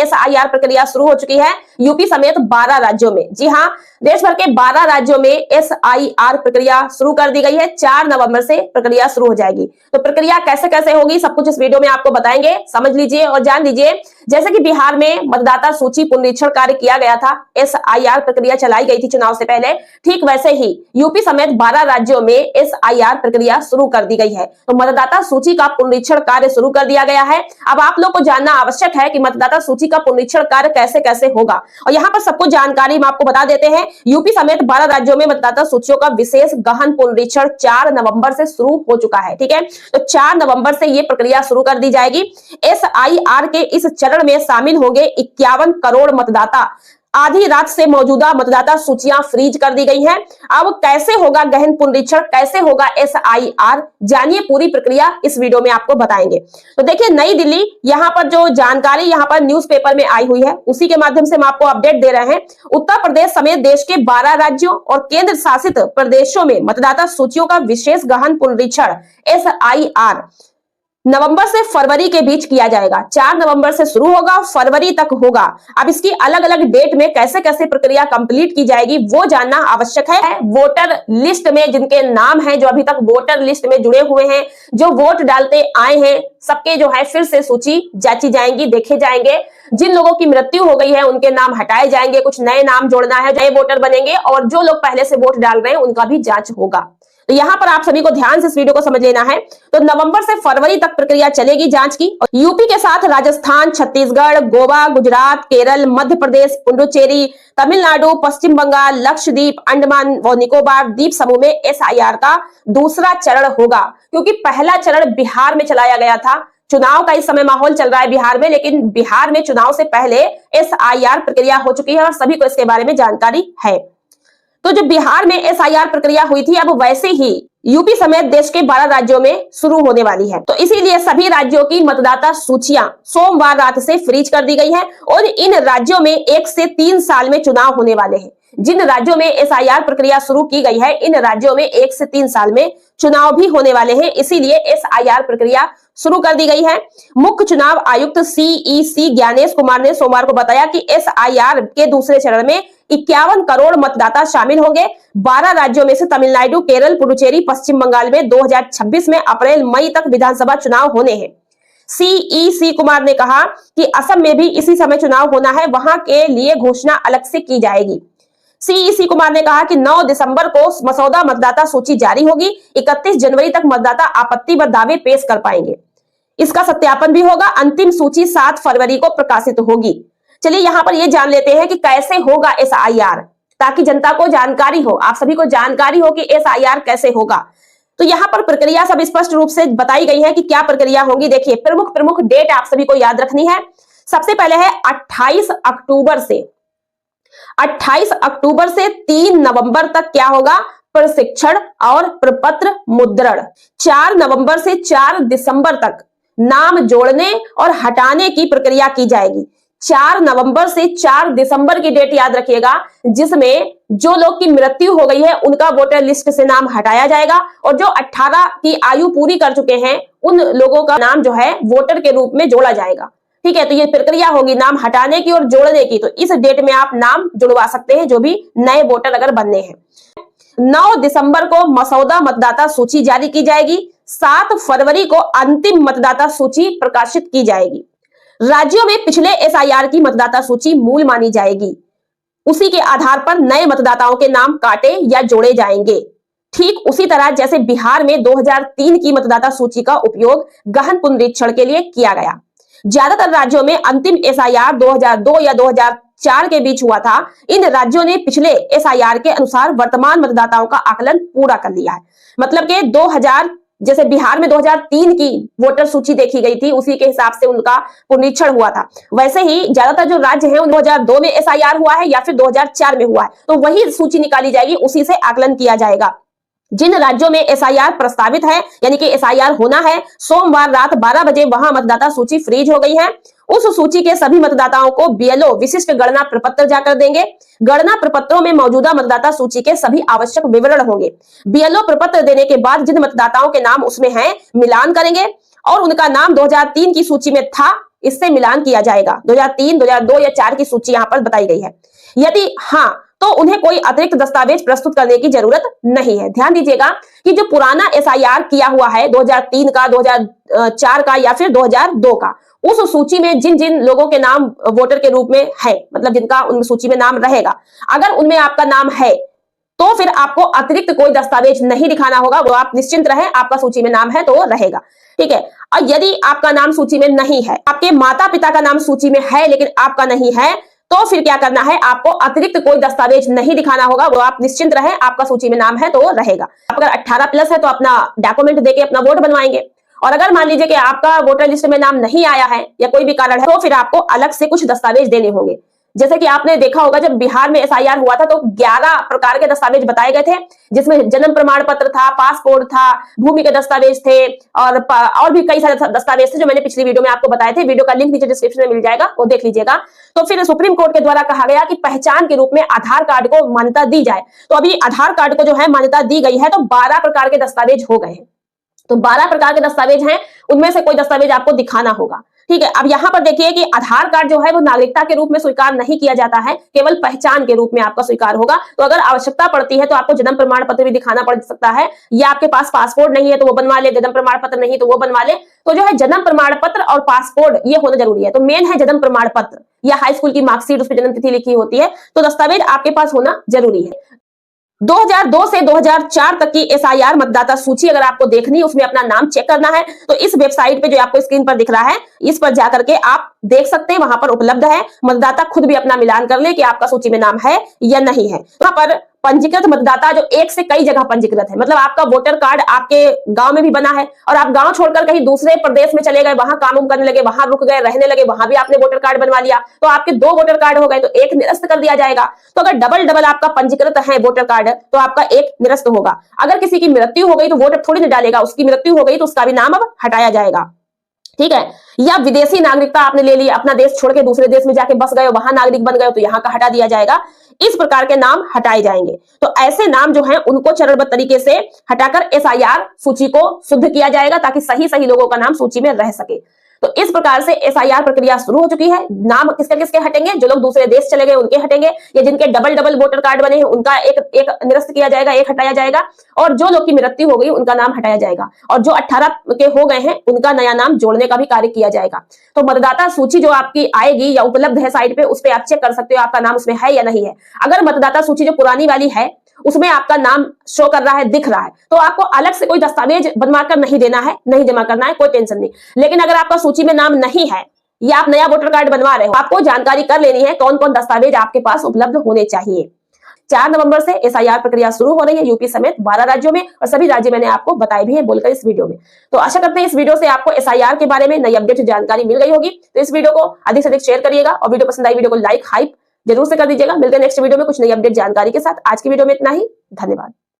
SIR प्रक्रिया शुरू हो चुकी है यूपी समेत 12 राज्यों में। जी हां, देश भर के 12 राज्यों में SIR प्रक्रिया शुरू कर दी गई है। 4 नवंबर से प्रक्रिया शुरू हो जाएगी। तो प्रक्रिया कैसे कैसे होगी सब कुछ इस वीडियो में आपको बताएंगे, समझ लीजिए और जान लीजिए। जैसे कि बिहार में मतदाता सूची पुनरीक्षण कार्य किया गया था, SIR प्रक्रिया चलाई गई थी चुनाव से पहले, ठीक वैसे ही यूपी समेत 12 राज्यों में SIR प्रक्रिया शुरू कर दी गई है। तो मतदाता सूची का पुनरीक्षण कार्य शुरू कर दिया गया है। अब आप लोग को जानना आवश्यक है कि मतदाता सूची का पुनरीक्षण कार्य कैसे कैसे होगा, और यहाँ पर सबको जानकारी हम आपको बता देते हैं। यूपी समेत 12 राज्यों में मतदाता सूचियों का विशेष गहन पुनरीक्षण 4 नवंबर से शुरू हो चुका है। ठीक है, तो 4 नवंबर से ये प्रक्रिया शुरू कर दी जाएगी। SIR के इस चरण में शामिल होंगे 51 करोड़ मतदाता। आधी रात से मौजूदा मतदाता सूचियां फ्रीज कर दी गई हैं। अब कैसे होगा गहन पुनरीक्षण, कैसे होगा SIR, जानिए पूरी प्रक्रिया इस वीडियो में आपको बताएंगे। तो देखिए, नई दिल्ली, यहाँ पर जो जानकारी यहाँ पर न्यूज़पेपर में आई हुई है उसी के माध्यम से हम आपको अपडेट दे रहे हैं। उत्तर प्रदेश समेत देश के 12 राज्यों और केंद्र शासित प्रदेशों में मतदाता सूचियों का विशेष गहन पुनरीक्षण SIR नवंबर से फरवरी के बीच किया जाएगा। 4 नवंबर से शुरू होगा, फरवरी तक होगा। अब इसकी अलग अलग डेट में कैसे कैसे प्रक्रिया कंप्लीट की जाएगी वो जानना आवश्यक है। वोटर लिस्ट में जिनके नाम हैं, जो अभी तक वोटर लिस्ट में जुड़े हुए हैं, जो वोट डालते आए हैं, सबके जो है फिर से सूची जांची जाएंगी, देखे जाएंगे। जिन लोगों की मृत्यु हो गई है उनके नाम हटाए जाएंगे, कुछ नए नाम जोड़ना है, नए वोटर बनेंगे, और जो लोग पहले से वोट डाल रहे हैं उनका भी जांच होगा। तो यहाँ पर आप सभी को ध्यान से इस वीडियो को समझ लेना है। तो नवंबर से फरवरी तक प्रक्रिया चलेगी जांच की। और यूपी के साथ राजस्थान, छत्तीसगढ़, गोवा, गुजरात, केरल, मध्य प्रदेश, पुडुचेरी, तमिलनाडु, पश्चिम बंगाल, लक्षद्वीप, अंडमान व निकोबार द्वीप समूह में SIR का दूसरा चरण होगा, क्योंकि पहला चरण बिहार में चलाया गया था। चुनाव का इस समय माहौल चल रहा है बिहार में, लेकिन बिहार में चुनाव से पहले SIR प्रक्रिया हो चुकी है और सभी को इसके बारे में जानकारी है। तो जो बिहार में SIR प्रक्रिया हुई थी, अब वैसे ही यूपी समेत देश के 12 राज्यों में शुरू होने वाली है। तो इसीलिए सभी राज्यों की मतदाता सूचियां सोमवार रात से फ्रीज कर दी गई है, और इन राज्यों में 1 से 3 साल में चुनाव होने वाले हैं। जिन राज्यों में SIR प्रक्रिया शुरू की गई है, इन राज्यों में 1 से 3 साल में चुनाव भी होने वाले हैं, इसीलिए SIR प्रक्रिया शुरू कर दी गई है। मुख्य चुनाव आयुक्त CEC ज्ञानेश कुमार ने सोमवार को बताया कि SIR के दूसरे चरण में 51 करोड़ मतदाता शामिल होंगे। 12 राज्यों में से तमिलनाडु, केरल, पुडुचेरी, पश्चिम बंगाल में 2026 में अप्रैल मई तक विधानसभा चुनाव होने हैं। CEC कुमार ने कहा कि असम में भी इसी समय चुनाव होना है, वहां के लिए घोषणा अलग से की जाएगी। CEC कुमार ने कहा कि 9 दिसंबर को मसौदा मतदाता सूची जारी होगी। 31 जनवरी तक मतदाता आपत्ति व दावे पेश कर पाएंगे। इसका सत्यापन भी होगा। अंतिम सूची 7 फरवरी को प्रकाशित होगी। चलिए यहाँ पर ये जान लेते हैं कि कैसे होगा SIR, ताकि जनता को जानकारी हो, आप सभी को जानकारी हो कि SIR कैसे होगा। तो यहाँ पर प्रक्रिया सब स्पष्ट रूप से बताई गई है कि क्या प्रक्रिया होगी। देखिए, प्रमुख डेट आप सभी को याद रखनी है। सबसे पहले है 28 अक्टूबर से 3 नवंबर तक क्या होगा, प्रशिक्षण और प्रपत्र मुद्रण। 4 नवंबर से 4 दिसंबर तक नाम जोड़ने और हटाने की प्रक्रिया की जाएगी। 4 नवंबर से 4 दिसंबर की डेट याद रखिएगा, जिसमें जो लोग की मृत्यु हो गई है उनका वोटर लिस्ट से नाम हटाया जाएगा, और जो 18 की आयु पूरी कर चुके हैं उन लोगों का नाम जो है वोटर के रूप में जोड़ा जाएगा। ठीक है, तो ये प्रक्रिया होगी नाम हटाने की और जोड़ने की। तो इस डेट में आप नाम जुड़वा सकते हैं, जो भी नए वोटर अगर बनने हैं। 9 दिसंबर को मसौदा मतदाता सूची जारी की जाएगी। 7 फरवरी को अंतिम मतदाता सूची प्रकाशित की जाएगी। राज्यों में पिछले SIR की मतदाता सूची मूल मानी जाएगी। उसी के आधार पर नए मतदाताओं के नाम काटे या जोड़े जाएंगे। ठीक उसी तरह जैसे बिहार में 2003 की मतदाता सूची का उपयोग गहन पुनरीक्षण के लिए किया गया। ज्यादातर राज्यों में अंतिम SIR 2002 या 2004 के बीच हुआ था। इन राज्यों ने पिछले SIR के अनुसार वर्तमान मतदाताओं का आकलन पूरा कर लिया है। मतलब कि 2000, जैसे बिहार में 2003 की वोटर सूची देखी गई थी, उसी के हिसाब से उनका पुनरीक्षण हुआ था। वैसे ही ज्यादातर जो राज्य हैं 2002 में SIR हुआ है या फिर 2004 में हुआ है, तो वही सूची निकाली जाएगी, उसी से आकलन किया जाएगा। जिन राज्यों में SIR प्रस्तावित है, यानी कि SIR होना है, सोमवार रात 12 बजे वहां मतदाता सूची फ्रीज हो गई है। उस सूची के सभी मतदाताओं को BLO विशिष्ट गणना प्रपत्र जाकर देंगे। गणना प्रपत्रों में मौजूदा मतदाता सूची के सभी आवश्यक विवरण होंगे। BLO प्रपत्र देने के बाद जिन मतदाताओं के नाम उसमें हैं, मिलान करेंगे और उनका नाम 2003 की सूची में था इससे मिलान किया जाएगा। 2003, 2002 या 4 की सूची यहाँ पर बताई गई है। यदि हाँ, तो उन्हें कोई अतिरिक्त दस्तावेज प्रस्तुत करने की जरूरत नहीं है। ध्यान दीजिएगा कि जो पुराना एसआईआर किया हुआ है 2003 का, 2004 का या फिर 2002 का, उस सूची में जिन जिन लोगों के नाम वोटर के रूप में है, मतलब जिनका उन सूची में नाम रहेगा, अगर उनमें आपका नाम है तो फिर आपको अतिरिक्त कोई दस्तावेज नहीं दिखाना होगा। वो आप निश्चिंत रहें, आपका सूची में नाम है तो वो रहेगा। ठीक है। और यदि आपका नाम सूची में नहीं है, आपके माता पिता का नाम सूची में है लेकिन आपका नहीं है, तो फिर क्या करना है, आपको अतिरिक्त कोई दस्तावेज नहीं दिखाना होगा। वो आप निश्चिंत रहें, आपका सूची में नाम है तो वो रहेगा। आप अगर 18+ है तो अपना डॉक्यूमेंट देके अपना वोट बनवाएंगे। और अगर मान लीजिए कि आपका वोटर लिस्ट में नाम नहीं आया है या कोई भी कारण है, तो फिर आपको अलग से कुछ दस्तावेज देने होंगे। जैसे कि आपने देखा होगा जब बिहार में एसआईआर हुआ था तो 11 प्रकार के दस्तावेज बताए गए थे, जिसमें जन्म प्रमाण पत्र था, पासपोर्ट था, भूमि के दस्तावेज थे और भी कई सारे दस्तावेज थे जो मैंने पिछली वीडियो में आपको बताए थे। वीडियो का लिंक नीचे डिस्क्रिप्शन में मिल जाएगा, वो देख लीजिएगा। तो फिर सुप्रीम कोर्ट के द्वारा कहा गया कि पहचान के रूप में आधार कार्ड को मान्यता दी जाए। तो अभी आधार कार्ड को जो है मान्यता दी गई है, तो 12 प्रकार के दस्तावेज हो गए हैं। तो 12 प्रकार के दस्तावेज हैं, उनमें से कोई दस्तावेज आपको दिखाना होगा। ठीक है। अब यहां पर देखिए कि आधार कार्ड जो है वो नागरिकता के रूप में स्वीकार नहीं किया जाता है, केवल पहचान के रूप में आपका स्वीकार होगा। तो अगर आवश्यकता पड़ती है तो आपको जन्म प्रमाण पत्र भी दिखाना पड़ सकता है, या आपके पास पासपोर्ट नहीं है तो वो बनवा ले, जन्म प्रमाण पत्र नहीं तो वो बनवा ले। तो जो है जन्म प्रमाण पत्र और पासपोर्ट ये होना जरूरी है। तो मेन है जन्म प्रमाण पत्र या हाई स्कूल की मार्कशीट, उस पर जन्म तिथि लिखी होती है, तो दस्तावेज आपके पास होना जरूरी है। 2002 से 2004 तक की एसआईआर मतदाता सूची अगर आपको देखनी है, उसमें अपना नाम चेक करना है, तो इस वेबसाइट पे जो आपको स्क्रीन पर दिख रहा है, इस पर जाकर के आप देख सकते हैं, वहां पर उपलब्ध है। मतदाता खुद भी अपना मिलान कर ले कि आपका सूची में नाम है या नहीं है। वहां पर पंजीकृत मतदाता जो एक से कई जगह पंजीकृत है, मतलब आपका वोटर कार्ड आपके गांव में भी बना है और आप गांव छोड़कर कहीं दूसरे प्रदेश में चले गए, वहां काम करने लगे, वहां रुक गए, रहने लगे, वहां भी आपने वोटर कार्ड बनवा लिया, तो आपके 2 वोटर कार्ड हो गए, तो एक निरस्त कर दिया जाएगा। तो अगर डबल आपका पंजीकृत है वोटर कार्ड, तो आपका एक निरस्त होगा। अगर किसी की मृत्यु हो गई तो वोटर थोड़ी नहीं डालेगा, उसकी मृत्यु हो गई तो उसका भी नाम अब हटाया जाएगा। ठीक है। या विदेशी नागरिकता आपने ले ली, अपना देश छोड़ के दूसरे देश में जाके बस गए, वहां नागरिक बन गए, तो यहाँ का हटा दिया जाएगा। इस प्रकार के नाम हटाए जाएंगे। तो ऐसे नाम जो हैं उनको चरणबद्ध तरीके से हटाकर एसआईआर सूची को शुद्ध किया जाएगा, ताकि सही लोगों का नाम सूची में रह सके। तो इस प्रकार से एसआईआर प्रक्रिया शुरू हो चुकी है। नाम किसके किसके हटेंगे, जो लोग दूसरे देश चले गए उनके हटेंगे, या जिनके डबल वोटर कार्ड बने हैं उनका एक निरस्त किया जाएगा, एक हटाया जाएगा, और जो लोग की मृत्यु हो गई उनका नाम हटाया जाएगा, और जो 18 के हो गए हैं उनका नया नाम जोड़ने का भी कार्य किया जाएगा। तो मतदाता सूची जो आपकी आएगी या उपलब्ध है साइट पे, उस पर आप चेक कर सकते हो आपका नाम उसमें है या नहीं है। अगर मतदाता सूची जो पुरानी वाली है उसमें आपका नाम शो कर रहा है, दिख रहा है, तो आपको अलग से कोई दस्तावेज बनवा कर नहीं देना है, नहीं जमा करना है, कोई टेंशन नहीं। लेकिन अगर आपका सूची में नाम नहीं है या आप नया वोटर कार्ड बनवा रहे हो, आपको जानकारी कर लेनी है कौन कौन दस्तावेज आपके पास उपलब्ध होने चाहिए। 4 नवंबर से एसआईआर प्रक्रिया शुरू हो रही है यूपी समेत 12 राज्यों में, और सभी राज्य मैंने आपको बताए भी हैं बोलकर इस वीडियो में। तो आशा करते हैं इस वीडियो से आपको एसआईआर के बारे में नई अपडेट जानकारी मिल गई होगी। तो इस वीडियो को अधिक से अधिक शेयर करिएगा, और वीडियो पसंद आई वीडियो को लाइक हाइप जरूर से कर दीजिएगा। मिलते हैं नेक्स्ट वीडियो में कुछ नई अपडेट जानकारी के साथ। आज की वीडियो में इतना ही, धन्यवाद।